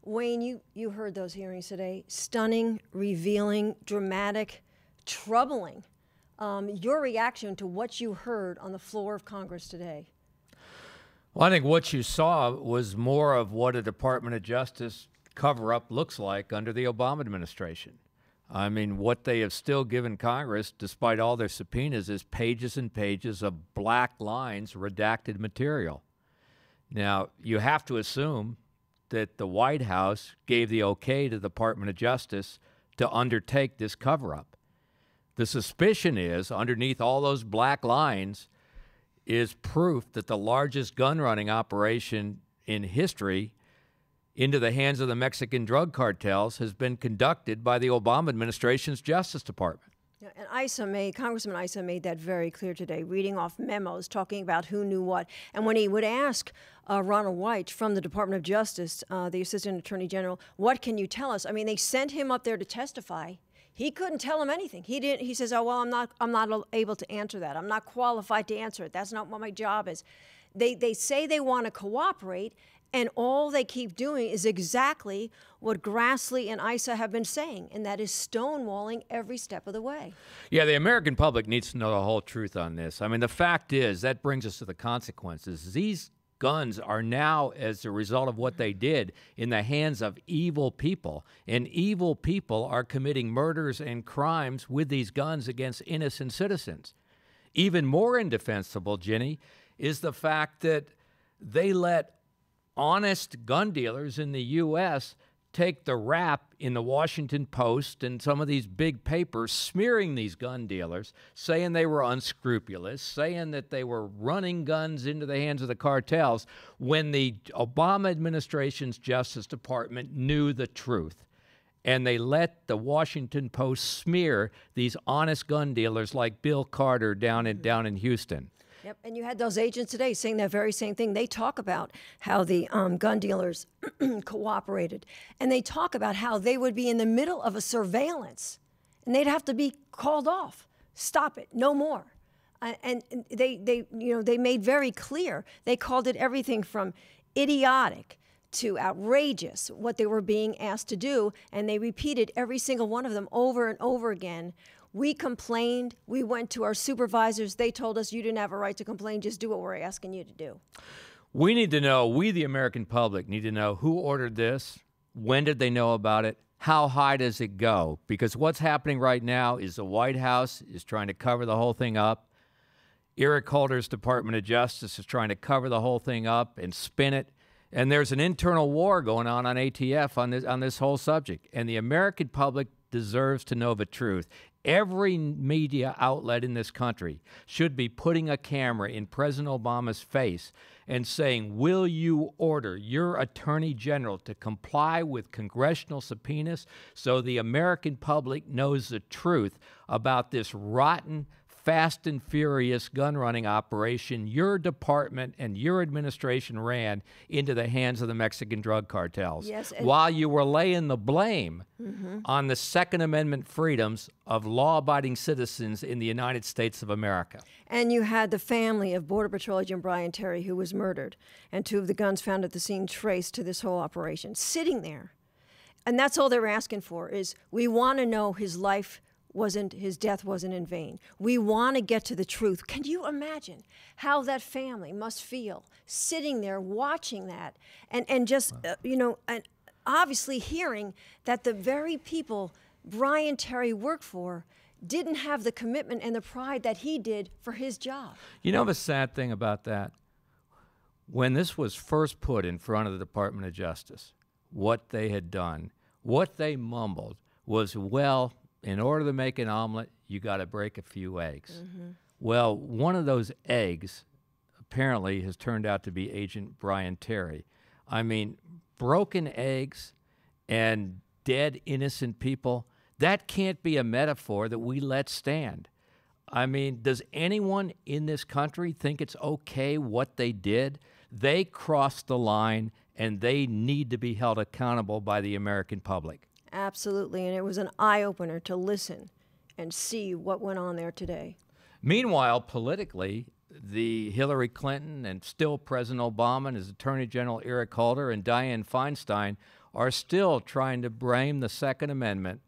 Wayne, you heard those hearings today. Stunning, revealing, dramatic, troubling. Your reaction to what you heard on the floor of Congress today? Well, I think what you saw was more of what a Department of Justice cover-up looks like under the Obama administration. I mean, what they have still given Congress, despite all their subpoenas, is pages and pages of black lines, redacted material. Now, you have to assume that the White House gave the okay to the Department of Justice to undertake this cover-up. The suspicion is, underneath all those black lines, is proof that the largest gun-running operation in history into the hands of the Mexican drug cartels has been conducted by the Obama administration's Justice Department. Yeah, and Congressman Issa made that very clear today, reading off memos talking about who knew what. And when he would ask Ronald White from the Department of Justice, the Assistant Attorney General, what can you tell us? I mean, they sent him up there to testify. He couldn't tell him anything. He didn't. He says, "Oh well, I'm not able to answer that. I'm not qualified to answer it. That's not what my job is." They say they want to cooperate. And all they keep doing is exactly what Grassley and Issa have been saying, and that is stonewalling every step of the way. Yeah, the American public needs to know the whole truth on this. I mean, the fact is, that brings us to the consequences. These guns are now, as a result of what they did, in the hands of evil people. And evil people are committing murders and crimes with these guns against innocent citizens. Even more indefensible, Ginny, is the fact that they let honest gun dealers in the U.S. take the rap in the Washington Post and some of these big papers, smearing these gun dealers, saying they were unscrupulous, saying that they were running guns into the hands of the cartels, when the Obama administration's Justice Department knew the truth. And they let the Washington Post smear these honest gun dealers like Bill Carter down in Houston. Yep, and you had those agents today saying that very same thing. They talk about how the gun dealers cooperated, and they talk about how they would be in the middle of a surveillance, and they'd have to be called off. Stop it, no more. And they made very clear. They called it everything from idiotic to outrageous, what they were being asked to do, and they repeated every single one of them over and over again. We complained. We went to our supervisors. They told us you didn't have a right to complain. Just do what we're asking you to do. We need to know, we the American public need to know who ordered this, when did they know about it, how high does it go? Because what's happening right now is the White House is trying to cover the whole thing up. Eric Holder's Department of Justice is trying to cover the whole thing up and spin it. And there's an internal war going on ATF on this whole subject. And the American public deserves to know the truth. Every media outlet in this country should be putting a camera in President Obama's face and saying, will you order your Attorney General to comply with congressional subpoenas so the American public knows the truth about this rotten, fast and furious gun-running operation your department and your administration ran into the hands of the Mexican drug cartels, yes, while you were laying the blame on the Second Amendment freedoms of law-abiding citizens in the United States of America. And you had the family of Border Patrol Agent Brian Terry, who was murdered, and 2 of the guns found at the scene traced to this whole operation, sitting there. And that's all they were asking for, is we want to know his death wasn't in vain. We want to get to the truth. Can you imagine how that family must feel sitting there watching that and just, and obviously hearing that the very people Brian Terry worked for didn't have the commitment and the pride that he did for his job. You know the sad thing about that? When this was first put in front of the Department of Justice, what they had done, what they mumbled was, well, in order to make an omelet, you got to break a few eggs. Well, one of those eggs apparently has turned out to be Agent Brian Terry. I mean, broken eggs and dead innocent people, that can't be a metaphor that we let stand. I mean, does anyone in this country think it's okay what they did? They crossed the line, and they need to be held accountable by the American public. Absolutely, and it was an eye-opener to listen and see what went on there today. Meanwhile, politically, the Hillary Clinton and still President Obama and his Attorney General Eric Holder and Dianne Feinstein are still trying to blame the Second Amendment,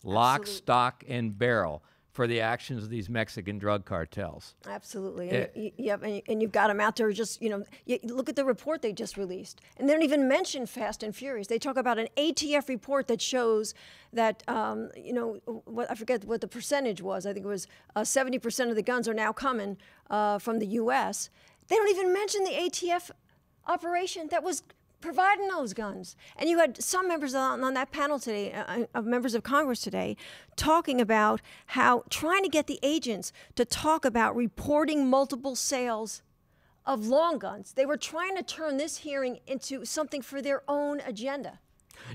lock, Absolutely. stock, and barrel for the actions of these Mexican drug cartels. Absolutely. And you've got them out there just, look at the report they just released. And they don't even mention Fast and Furious. They talk about an ATF report that shows that, I forget what the percentage was. I think it was 70% of the guns are now coming from the U.S. They don't even mention the ATF operation that was providing those guns. And you had some members on that panel today, of members of Congress today, talking about how trying to get the agents to talk about reporting multiple sales of long guns. They were trying to turn this hearing into something for their own agenda.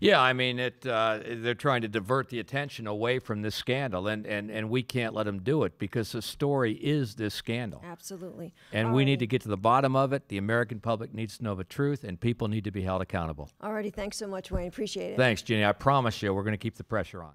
Yeah, I mean, they're trying to divert the attention away from this scandal, and we can't let them do it because the story is this scandal. Absolutely. And we need to get to the bottom of it. The American public needs to know the truth, and people need to be held accountable. Alrighty, thanks so much, Wayne. Appreciate it. Thanks, Jenny. I promise you we're going to keep the pressure on.